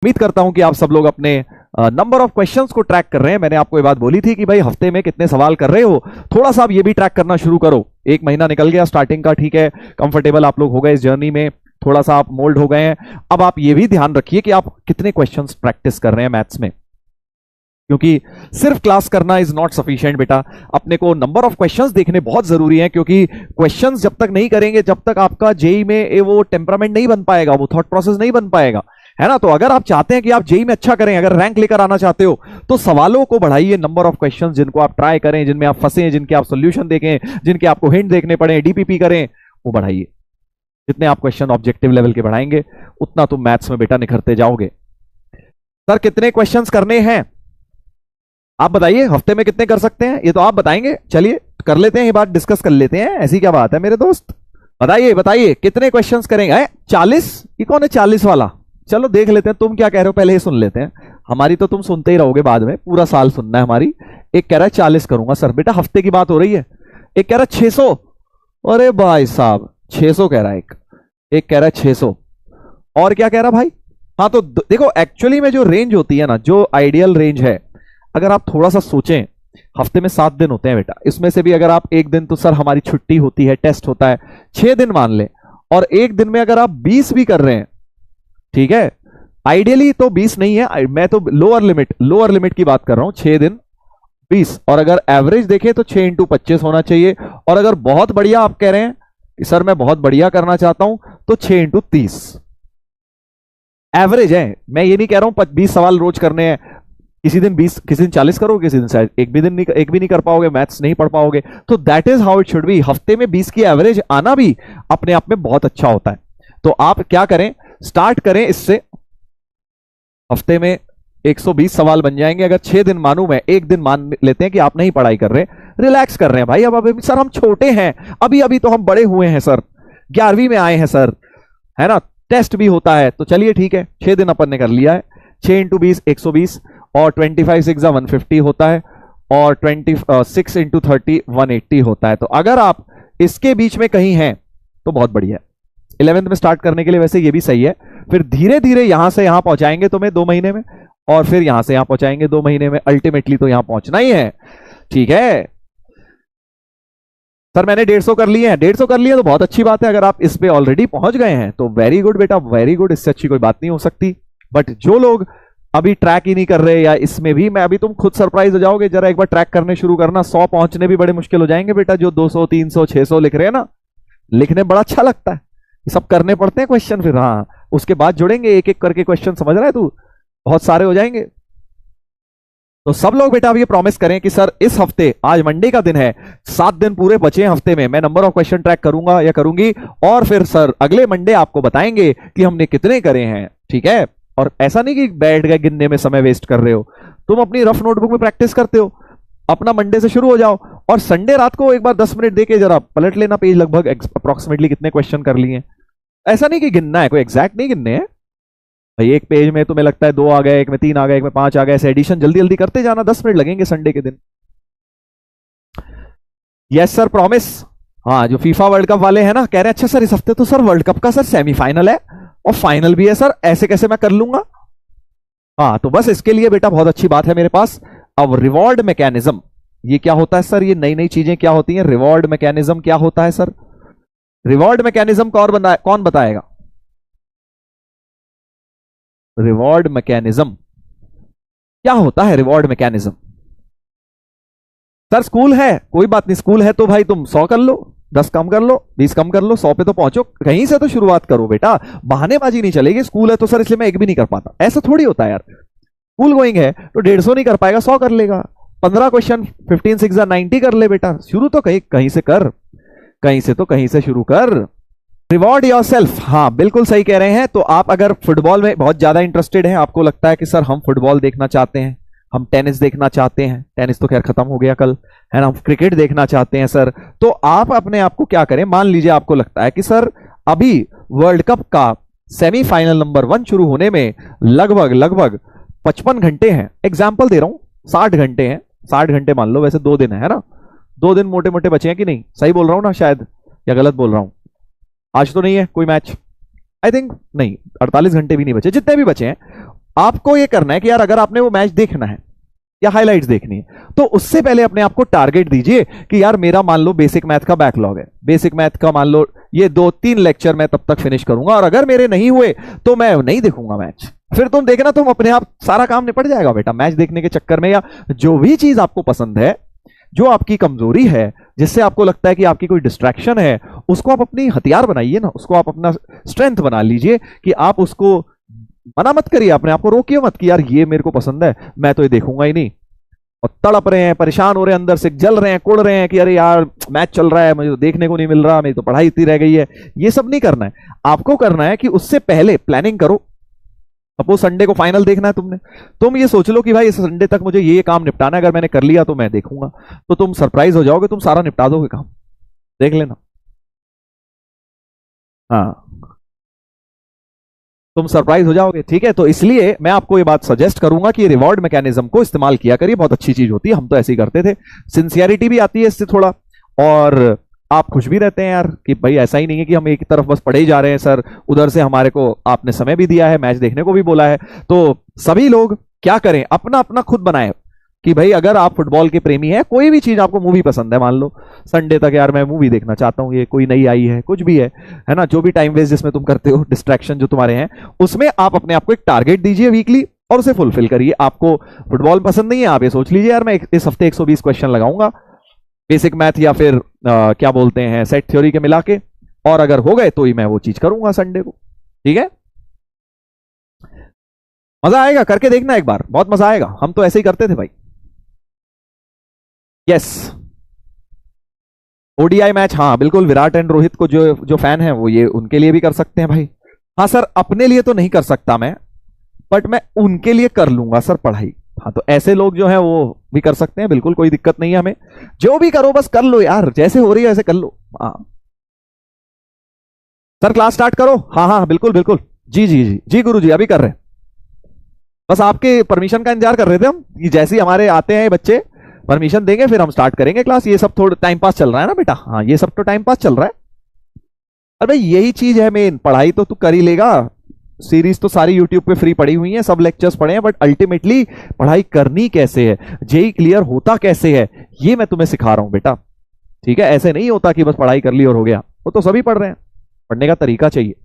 उम्मीद करता हूं कि आप सब लोग अपने नंबर ऑफ क्वेश्चंस को ट्रैक कर रहे हैं। मैंने आपको ये बात बोली थी कि भाई हफ्ते में कितने सवाल कर रहे हो, थोड़ा सा आप ये भी ट्रैक करना शुरू करो। एक महीना निकल गया स्टार्टिंग का, ठीक है, कंफर्टेबल आप लोग हो गए इस जर्नी में, थोड़ा सा आप मोल्ड हो गए हैं। अब आप ये भी ध्यान रखिए कि आप कितने क्वेश्चंस प्रैक्टिस कर रहे हैं मैथ्स में, क्योंकि सिर्फ क्लास करना इज नॉट सफिशिएंट बेटा। अपने को नंबर ऑफ क्वेश्चंस देखने बहुत जरूरी है, क्योंकि क्वेश्चंस जब तक नहीं करेंगे, जब तक आपका जेई में वो टेम्परामेंट नहीं बन पाएगा, वो थॉट प्रोसेस नहीं बन पाएगा, है ना। तो अगर आप चाहते हैं कि आप जेई में अच्छा करें, अगर रैंक लेकर आना चाहते हो, तो सवालों को बढ़ाइए, नंबर ऑफ क्वेश्चंस जिनको आप ट्राई करें, जिनमें आप फंसे, जिनके आप सोल्यूशन देखें, जिनके आपको हिंट देखने पड़े, डीपीपी करें, वो बढ़ाइए। जितने आप क्वेश्चन ऑब्जेक्टिव लेवल के बढ़ाएंगे, उतना तुम मैथ्स में बेटा निखरते जाओगे। सर कितने क्वेश्चन करने हैं आप बताइए, हफ्ते में कितने कर सकते हैं, ये तो आप बताएंगे। चलिए कर लेते हैं, ये बात डिस्कस कर लेते हैं। ऐसी क्या बात है मेरे दोस्त, बताइए बताइए कितने क्वेश्चंस करेंगे। 40? ये कौन है 40 वाला? चलो देख लेते हैं तुम क्या कह रहे हो, पहले ही सुन लेते हैं। हमारी तो तुम सुनते ही रहोगे बाद में, पूरा साल सुनना है हमारी। एक कह रहा है 40 करूंगा सर, बेटा हफ्ते की बात हो रही है। एक कह रहा है 600, अरे भाई साहब 600 कह रहा है एक कह रहा है 600, और क्या कह रहा भाई। हाँ तो देखो एक्चुअली में जो रेंज होती है ना, जो आइडियल रेंज है, अगर आप थोड़ा सा सोचें, हफ्ते में 7 दिन होते हैं बेटा, इसमें से भी अगर आप एक दिन तो सर हमारी छुट्टी होती है, टेस्ट होता है, 6 दिन मान लें, और एक दिन में अगर आप 20 भी कर रहे हैं, ठीक है, आइडियली तो 20 नहीं है, मैं तो लोअर लिमिट की बात कर रहा हूं, 6 दिन 20, और अगर एवरेज देखें तो 6 × 25 होना चाहिए। और अगर बहुत बढ़िया आप कह रहे हैं कि सर मैं बहुत बढ़िया करना चाहता हूं, तो 6 × 30 एवरेज है। मैं ये नहीं कह रहा हूं 20 सवाल रोज करने हैं, किसी दिन 20, किसी दिन 40 करोगे, किसी दिन शायद एक भी नहीं कर पाओगे, मैथ्स नहीं पढ़ पाओगे। तो that is how it should be. हफ्ते में 20 की एवरेज आना भी अपने आप में बहुत अच्छा होता है। तो आप क्या करें, स्टार्ट करें इससे, हफ्ते में 120 सवाल बन जाएंगे। अगर 6 दिन मानूं मैं, एक दिन मान लेते हैं कि आप नहीं पढ़ाई कर रहे, रिलैक्स कर रहे हैं भाई। अब अभी सर हम छोटे हैं, अभी अभी तो हम बड़े हुए हैं सर, 11वीं में आए हैं सर, है ना, टेस्ट भी होता है। तो चलिए ठीक है, 6 दिन अपन ने कर लिया है, 6 × 20 120, और 25 6 150 होता है, और 26 × 30 180 होता है। तो अगर आप इसके बीच में कहीं हैं तो बहुत बढ़िया है। 11th में स्टार्ट करने के लिए वैसे ये भी सही है। फिर धीरे धीरे यहां से यहां पहुंचाएंगे तुम्हें 2 महीने में, और फिर यहां से यहां पहुंचाएंगे 2 महीने में, अल्टीमेटली तो यहां पहुंचना ही है, ठीक है। सर मैंने 150 कर लिए हैं, 150 कर लिए तो बहुत अच्छी बात है। अगर आप इस पे ऑलरेडी पहुंच गए हैं तो वेरी गुड बेटा, वेरी गुड, इससे अच्छी कोई बात नहीं हो सकती। बट जो लोग अभी ट्रैक ही नहीं कर रहे, या इसमें भी, मैं अभी तुम खुद सरप्राइज हो जाओगे, जरा एक बार ट्रैक करने शुरू करना, 100 पहुंचने भी बड़े मुश्किल हो जाएंगे बेटा। जो 200 300 600 लिख रहे हैं ना, लिखने बड़ा अच्छा लगता है, ये सब करने पड़ते हैं क्वेश्चन, फिर हाँ उसके बाद जुड़ेंगे एक एक करके क्वेश्चन, समझ रहा है तू, बहुत सारे हो जाएंगे। तो सब लोग बेटा अब ये प्रॉमिस करें कि सर इस हफ्ते, आज मंडे का दिन है, 7 दिन पूरे बचे हैं हफ्ते में, मैं नंबर ऑफ क्वेश्चन ट्रैक करूंगा या करूंगी, और फिर सर अगले मंडे आपको बताएंगे कि हमने कितने करे हैं, ठीक है। और ऐसा नहीं कि बैठ गए गिनने में समय वेस्ट कर रहे हो, तुम अपनी रफ नोटबुक में प्रैक्टिस करते हो, अपना मंडे से शुरू हो जाओ, और संडे रात को एक बार 10 मिनट देके जरा पलट लेना पेज, लगभग अप्रोक्सीमेटली कितने क्वेश्चन कर लिए। ऐसा नहीं कि गिनना है, कोई एग्जैक्ट नहीं गिनने हैं भाई। एक पेज में तुम्हें लगता है 2 आ गए, एक में 3 आ गए, एक में 5 आ गए, ऐसे एडिशन जल्दी जल्दी करते जाना, 10 मिनट लगेंगे संडे के दिन। Yes sir promise. हाँ जो फीफा वर्ल्ड कप वाले हैं ना, कह रहे हैं अच्छा सर इस हफ्ते तो सर वर्ल्ड कप का सर सेमीफाइनल है और फाइनल भी है सर, ऐसे कैसे मैं कर लूंगा। हाँ तो बस इसके लिए बेटा बहुत अच्छी बात है मेरे पास। अब रिवॉर्ड मैकेनिज्म, ये क्या होता है सर, ये नई नई चीजें क्या होती हैं, रिवॉर्ड मैकेनिज्म क्या होता है सर, रिवॉर्ड मैकेनिज्म कौन बताएगा। रिवॉर्ड मैकेनिज्म क्या होता है, रिवॉर्ड मैकेनिज्म। सर स्कूल है, कोई बात नहीं, स्कूल है तो भाई तुम 100 कर लो, 10 कम कर लो, 20 कम कर लो, 100 पे तो पहुंचो, कहीं से तो शुरुआत करो बेटा, बहानेबाजी नहीं चलेगी। स्कूल है तो सर इसलिए मैं एक भी नहीं कर पाता, ऐसा थोड़ी होता है यार। स्कूल गोइंग है तो 150 नहीं कर पाएगा, 100 कर लेगा, 15 क्वेश्चन 15 6 90 कर ले बेटा। शुरू तो कहीं से कर, कहीं से शुरू कर। रिवॉर्ड योरसेल्फ, हाँ बिल्कुल सही कह रहे हैं। तो आप अगर फुटबॉल में बहुत ज्यादा इंटरेस्टेड हैं, आपको लगता है कि सर हम फुटबॉल देखना चाहते हैं, हम टेनिस देखना चाहते हैं, टेनिस तो खैर खत्म हो गया कल, है ना, हम क्रिकेट देखना चाहते हैं सर, तो आप अपने आप को क्या करें, मान लीजिए आपको लगता है कि सर अभी वर्ल्ड कप का सेमीफाइनल नंबर 1 शुरू होने में लगभग 55 घंटे हैं, एग्जाम्पल दे रहा हूं, 60 घंटे हैं, 60 घंटे मान लो, वैसे 2 दिन है ना, 2 दिन मोटे मोटे बचे हैं कि नहीं, सही बोल रहा हूं ना शायद, या गलत बोल रहा हूं। आज तो नहीं है कोई मैच, आई थिंक नहीं, 48 घंटे भी नहीं बचे, जितने भी बचे हैं आपको ये करना है कि यार अगर आपने वो मैच देखना है या हाइलाइट्स देखनी है तो उससे पहले अपने आप को टारगेट दीजिए कि यार मेरा मान लो बेसिक मैथ का बैकलॉग है, बेसिक मैथ का मान लो ये 2-3 लेक्चर मैं तब तक फिनिश करूंगा और अगर मेरे नहीं हुए तो मैं नहीं देखूंगा मैच। फिर तुम देखना तुम अपने आप सारा काम निपट जाएगा बेटा मैच देखने के चक्कर में। या जो भी चीज आपको पसंद है, जो आपकी कमजोरी है, जिससे आपको लगता है कि आपकी कोई डिस्ट्रैक्शन है, उसको आप अपनी हथियार बनाइए ना, उसको आप अपना स्ट्रेंथ बना लीजिए कि आप उसको मना मत करिए, अपने आप को रोकिए मत कि यार ये मेरे को पसंद है मैं तो ये देखूंगा ही नहीं। और तड़प रहे हैं, परेशान हो रहे हैं, अंदर से जल रहे हैं, कुड़ रहे हैं कि अरे यार मैच चल रहा है मुझे तो देखने को नहीं मिल रहा, मेरी तो पढ़ाई इतनी रह गई है। ये सब नहीं करना है। आपको करना है कि उससे पहले प्लानिंग करो। सपोज संडे को फाइनल देखना है तुमने, तुम ये सोच लो कि भाई इस संडे तक मुझे ये काम निपटाना है, अगर मैंने कर लिया तो मैं देखूंगा। तो तुम सरप्राइज हो जाओगे, तुम सारा निपटा दोगे काम, देख लेना। हाँ, तुम सरप्राइज हो जाओगे। ठीक है, तो इसलिए मैं आपको ये बात सजेस्ट करूंगा कि रिवॉर्ड मैकेनिज्म को इस्तेमाल किया करिए, बहुत अच्छी चीज होती है, हम तो ऐसे ही करते थे। सिंसियरिटी भी आती है इससे थोड़ा, और आप खुश भी रहते हैं यार कि भाई ऐसा ही नहीं है कि हम एक तरफ बस पढ़े ही जा रहे हैं सर, उधर से हमारे को आपने समय भी दिया है, मैच देखने को भी बोला है। तो सभी लोग क्या करें, अपना अपना खुद बनाए कि भाई अगर आप फुटबॉल के प्रेमी हैं, कोई भी चीज आपको मूवी पसंद है, मान लो संडे तक यार मैं मूवी देखना चाहता हूँ, ये कोई नई आई है, कुछ भी है ना, जो भी टाइम वेस्ट जिसमें तुम करते हो, डिस्ट्रैक्शन जो तुम्हारे हैं, उसमें आप अपने आप को एक टारगेट दीजिए वीकली और उसे फुलफिल करिए। आपको फुटबॉल पसंद नहीं है, आप ये सोच लीजिए यार मैं इस हफ्ते 120 क्वेश्चन लगाऊंगा बेसिक मैथ या फिर क्या बोलते हैं सेट थ्योरी के मिला के, और अगर हो गए तो ही मैं वो चीज करूंगा संडे को। ठीक है, मजा आएगा, करके देखना एक बार, बहुत मजा आएगा, हम तो ऐसे ही करते थे भाई। यस, ओडीआई मैच, हाँ बिल्कुल, विराट एंड रोहित को जो जो फैन है वो ये उनके लिए भी कर सकते हैं भाई। हाँ सर, अपने लिए तो नहीं कर सकता मैं, बट मैं उनके लिए कर लूंगा सर पढ़ाई। हाँ, तो ऐसे लोग जो है वो भी कर सकते हैं, बिल्कुल कोई दिक्कत नहीं है हमें, जो भी करो बस कर लो यार, जैसे हो रही है ऐसे कर लो। हाँ सर, क्लास स्टार्ट करो। हाँ हाँ बिल्कुल बिल्कुल, जी जी जी जी गुरु जी, अभी कर रहे हैं, बस आपके परमिशन का इंतजार कर रहे थे हम कि जैसे ही हमारे आते हैं बच्चे परमिशन देंगे फिर हम स्टार्ट करेंगे क्लास। ये सब थोड़ा टाइम पास चल रहा है ना बेटा, हाँ ये सब तो टाइम पास चल रहा है। अरे यही चीज है मेन, पढ़ाई तो तू कर ही लेगा, सीरीज तो सारी यूट्यूब पे फ्री पड़ी हुई है, सब लेक्चर्स पढ़े हैं, बट अल्टीमेटली पढ़ाई करनी कैसे है, जेई क्लियर होता कैसे है, ये मैं तुम्हें सिखा रहा हूं बेटा। ठीक है, ऐसे नहीं होता कि बस पढ़ाई कर ली और हो गया, वो तो सभी पढ़ रहे हैं, पढ़ने का तरीका चाहिए।